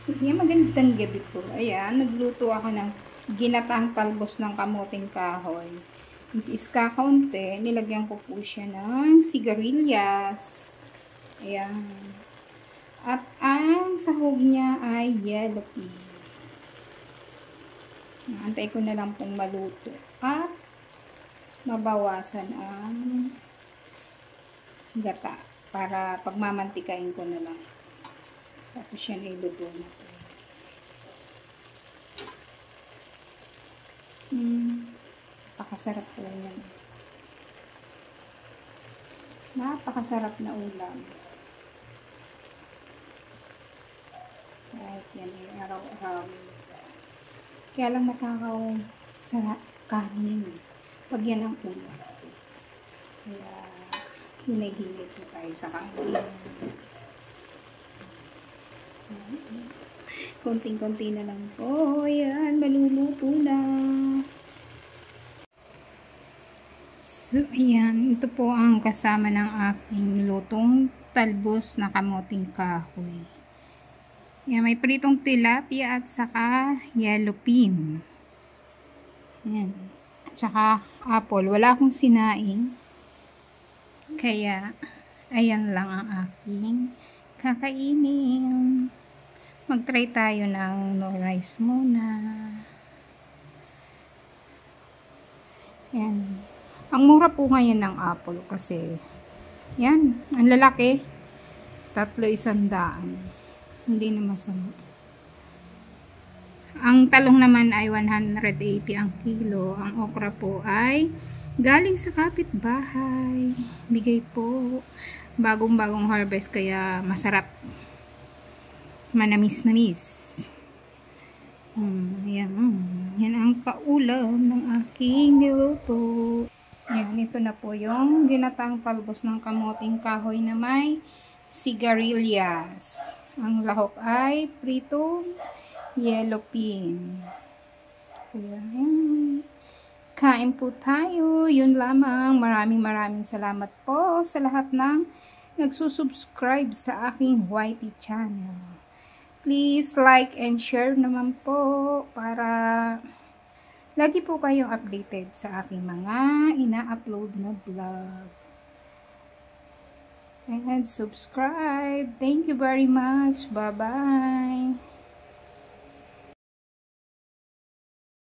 So, yan, magandang gabi po. Ayan, nagluto ako ng ginatang talbos ng kamuting kahoy. Which is kakaunti, nilagyan ko po siya ng sigarilyas. Ayan. At ang sahog niya ay yellow pea. Antay ko na lang pong maluto. At mabawasan ang gata para pagmamantikain ko na lang. Tapos yan iluto na po. Napakasarap po yan. Napakasarap na ulam. Kahit yan ay araw-araw. Kaya lang matakaw sa kanin. Pag yan ang ulam. Kaya hinay-hinay po tayo sa kanin. Konting-konti na lang po. Ayan, maluluto na. So, ayan. Ito po ang kasama ng aking lutong talbos na kamuting kahoy. Ayan, may pritong tilapia at saka yellow pea. Ayan. At saka apple. Wala akong sinaing. Kaya, ayan lang ang aking kakainin. Mag-try tayo ng no rice muna. Yan. Ang mura po ngayon ng apple kasi yan, ang lalaki. 300. Hindi na masama. Ang talong naman ay 180 ang kilo. Ang okra po ay galing sa kapitbahay. Bigay po. Bagong-bagong harvest kaya masarap. Manamis-namis. Yan ang kaulam ng aking niluto. Yan, ito na po yung ginatang talbos ng kamuting kahoy na may sigarilyas. Ang lahok ay pritong yellow pea. Kaya yan. Kain po tayo. Yun lamang. Maraming salamat po sa lahat ng nagsusubscribe sa aking YT channel. Please like and share naman po para lagi po kayong updated sa aking mga ina-upload na vlog. And subscribe. Thank you very much. Bye-bye.